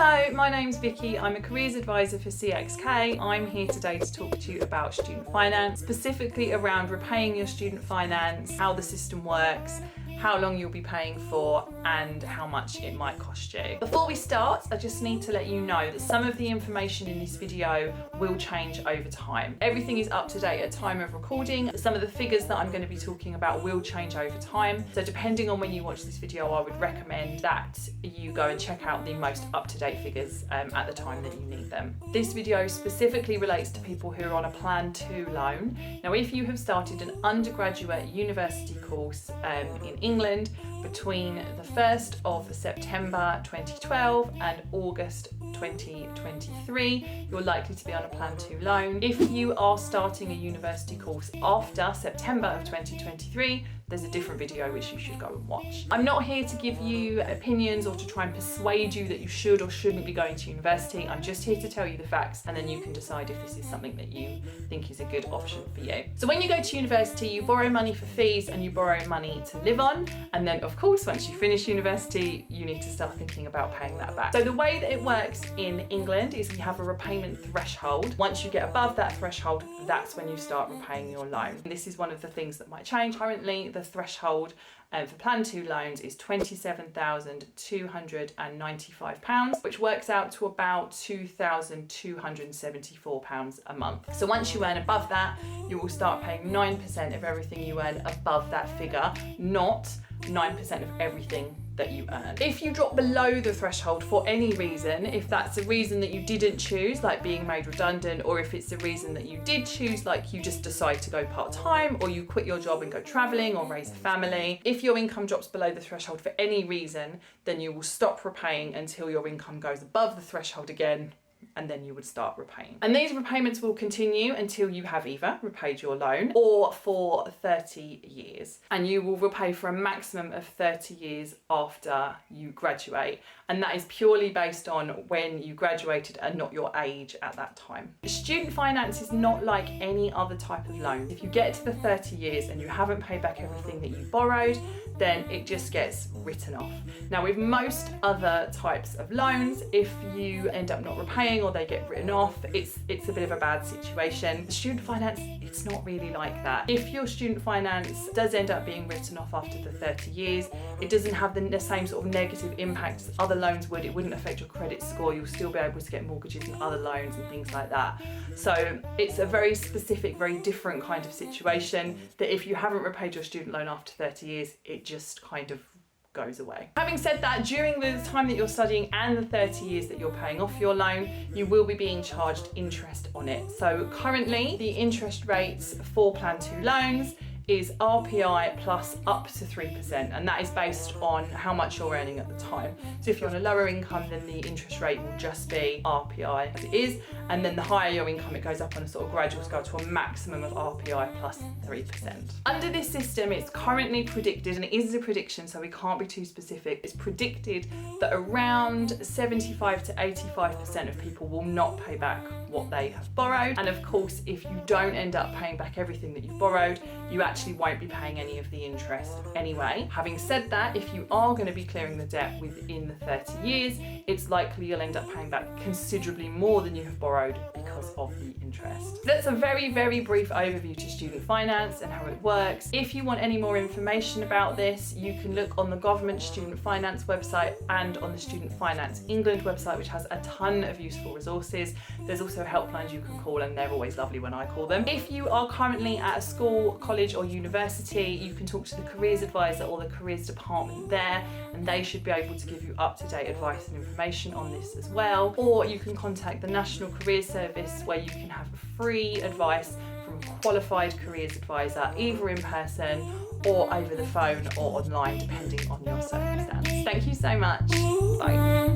Hello, my name's Vicky. I'm a careers advisor for CXK. I'm here today to talk to you about student finance, specifically around repaying your student finance, how the system works, how long you'll be paying for, and how much it might cost you. Before we start, I just need to let you know that some of the information in this video will change over time. Everything is up to date at time of recording. Some of the figures that I'm going to be talking about will change over time. So depending on when you watch this video, I would recommend that you go and check out the most up-to-date figures at the time that you need them. This video specifically relates to people who are on a Plan 2 loan. Now, if you have started an undergraduate university course in England between the 1st of September 2012 and August 2023, you're likely to be on a Plan 2 loan. If you are starting a university course after September of 2023, there's a different video which you should go and watch. I'm not here to give you opinions or to try and persuade you that you should or shouldn't be going to university. I'm just here to tell you the facts, and then you can decide if this is something that you think is a good option for you. So when you go to university, you borrow money for fees and you borrow money to live on. And then of course, once you finish university, you need to start thinking about paying that back. So the way that it works in England is we have a repayment threshold. Once you get above that threshold, that's when you start repaying your loan. And this is one of the things that might change. Currently, the threshold for Plan 2 loans is £27,295, which works out to about £2,274 a month. So once you earn above that, you will start paying 9% of everything you earn above that figure, not 9% of everything that you earn. If you drop below the threshold for any reason, if that's a reason that you didn't choose, like being made redundant, or if it's a reason that you did choose, like you just decide to go part-time, or you quit your job and go traveling or raise a family, if your income drops below the threshold for any reason, then you will stop repaying until your income goes above the threshold again, and then you would start repaying. And these repayments will continue until you have either repaid your loan or for 30 years. And you will repay for a maximum of 30 years after you graduate. And that is purely based on when you graduated and not your age at that time. Student finance is not like any other type of loan. If you get to the 30 years and you haven't paid back everything that you borrowed, then it just gets written off. Now, with most other types of loans, if you end up not repaying or they get written off, it's a bit of a bad situation. Student finance, it's not really like that. If your student finance does end up being written off after the 30 years, it doesn't have the same sort of negative impact as other loans would. It wouldn't affect your credit score. You'll still be able to get mortgages and other loans and things like that. So it's a very specific, very different kind of situation that if you haven't repaid your student loan after 30 years, it just kind of goes away. Having said that, during the time that you're studying and the 30 years that you're paying off your loan, you will be being charged interest on it. So currently, the interest rates for Plan 2 loans is RPI plus up to 3%, and that is based on how much you're earning at the time. So if you're on a lower income, then the interest rate will just be RPI as it is, and then the higher your income, it goes up on a sort of gradual scale to a maximum of RPI plus 3%. Under this system, it's currently predicted, and it is a prediction, so we can't be too specific, it's predicted that around 75 to 85% of people will not pay back what they have borrowed. And of course, if you don't end up paying back everything that you've borrowed, you actually won't be paying any of the interest anyway. Having said that, if you are going to be clearing the debt within the 30 years, it's likely you'll end up paying back considerably more than you have borrowed because of the interest. That's a very, very brief overview to student finance and how it works. If you want any more information about this, you can look on the government student finance website and on the Student Finance England website, which has a ton of useful resources. There's also helplines you can call, and they're always lovely when I call them. If you are currently at a school, college or university, you can talk to the careers advisor or the careers department there, and they should be able to give you up-to-date advice and information on this as well. Or you can contact the National Careers Service, where you can have free advice from a qualified careers advisor, either in person or over the phone or online, depending on your circumstance. Thank you so much. Bye.